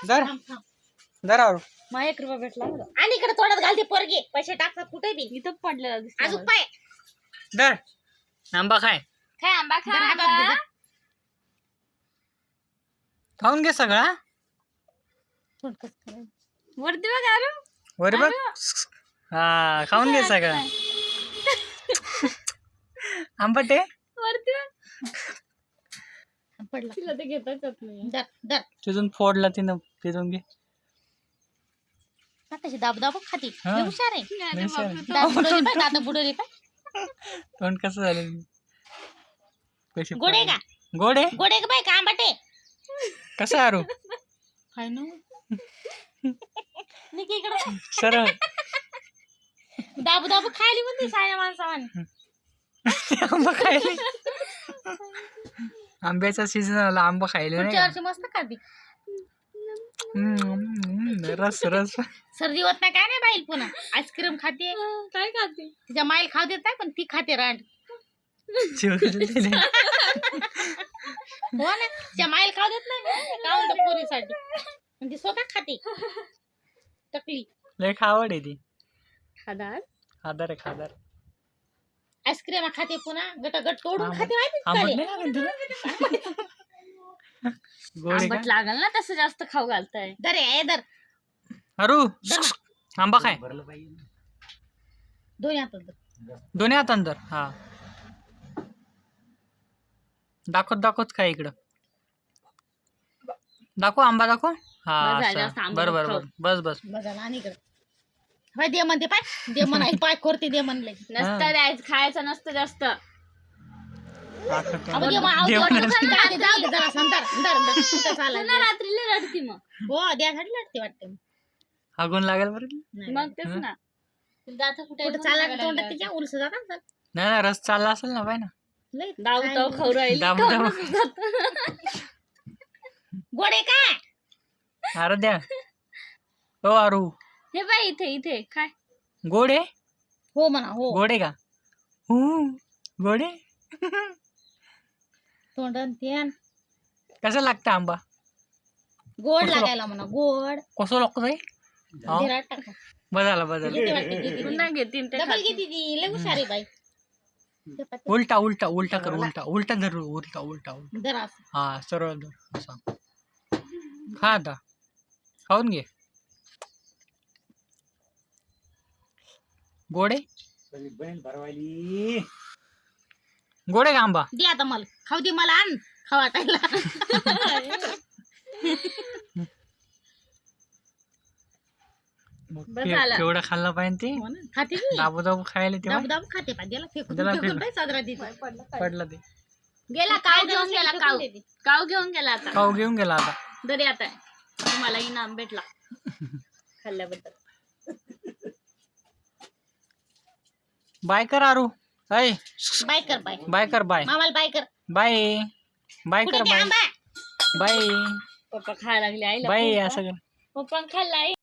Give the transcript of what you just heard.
दर थांब थांब दर आरू मग 1 रुपया भेटला मला. आणि इकडे तोंडात घालते पोरगी पैसे टाकतात कुठे बी इथं पडलेला दिसला अजून मला. पाय दर आंबा खाय काय आंबा खा जरा हातात दे, आंबा. दे. खाऊन घे सगळा तोंड कसं करायचं? वरती बघ आरू. वर बघ हा खाऊन घे सगळा आंबट आहे वरती बघ. पडला तिला ते घेताच येत नाही. दर दर तिथून फोडला तिनं तिथून घे कशी दाब दाब खाती हा. लय हुशार आहे अरे नाही सर. बापरे, तो- दात बुडवली पाय दात बुडवली पाय तोंड कसं झालं कशी गोडे का गोडे गोडे का बाय का आंबाटे कसं आरू काय ना निघ इकडं सरळ दाबू दाबू खायली म्हणते साऱ्या माणसावाने आंबा खायले आंब्याचा सीझन आला आंबा खायले नाही पुढच्या का? वर्षी मस्त खाती रस रस सर्दी होत नाही काय नाही बाईल पुन्हा आईस्क्रीम खाते काय खाते तिच्या माईल खाऊ देत नाही पण ती खाते रांड चिवलेले. हो ना तिच्या माईल खाऊ देत नाही का म्हणतो पोरीसाठी पण ती स्वतः खाते टकली लय खावड आहे ती खादार खादार आहे खादार आईस्क्रीम खाते पुन्हा गट गट तोडून आंबट- खाते माहिती का आंबट रे? नाही लागेल तुला गोड आहे आंबट लागल ना तसं जास्त खाऊ घालताय. दर आहे दर का अरू आंबा खाय दोन्ही हातात दर. दोन्ही हात अंदर हा दाखवत दाखवत काय इकडं दाखव आंबा दाखव हा बस झालं, असं. जास्त आंबा बरं बरं नको बरं बस बस बघा ना आणि इकडं बाय दे म्हणते पाय दे म्हणाय पाय करते दे म्हणले नसतं द्यायचं खायचं नसतं जास्त. दाखवतो. अगं दे म्हण, अहो, दे दे म्हण. म्हण. जाऊ दे जाऊ दे जरा संतर दर दर कुठं चालला पुन्हा रात्रीला रडती मग. हो द्यासाठी लढते वाटते हागून लागेल बरं नाही, मग तेच हं? ना. जाता कुठं चालला तोंडात तिच्या उलस जातात सर नाही ना रस चालला असेल ना बाय ना लय दावताव खाऊ राहिली. दाबू दाबू गोडे काय अरे द्या हो अरू हे बाई इथे इथे काय गोड आहे हो म्हणा हो गोड आहे का गोड आहे तोंडात तेन कसं लागतं आंबा गोड कसं लागायला म्हणा गोड कसं लागतंय दिराट टाका बजाला किती वाटते किती पुन्हा घेतीन ते डबल खाते. किती ती लय हुशार आहे बाई उलटा उलटा उलटा कर उलटा उलटा धर उलटा उलटा उलटा जरा असं. हा सरळ धर असा खा आता खाऊन घे गोडे गोडे का आंबा दे आता मला खाऊ दे मला आण खाऊ वाटायला बस झालं. केवढा खाल्ला पाहिजे ते हो ना खाते ती दाबू दाबू खायला तेव्हा दाबू दाबू खाते पा त्याला फेकून त्याला फेकून फेकून. बाई साजरा देते पडला ते गेला काव घेऊन गेला काव देते. काव घेऊन गेला आता. खाऊ घेऊन गेला आता तरी आता तुम्हाला इनाम भेटला खाल्ल्याबद्दल. बाय कर आरू ऐ बाय कर बाय बाय कर बाय मामाला बाय कर बाय बाय कुठे कर ते बाय आंबा बाय पप्पा खायला लागले आईला बाय असं कर पप्पा खाल्ला आई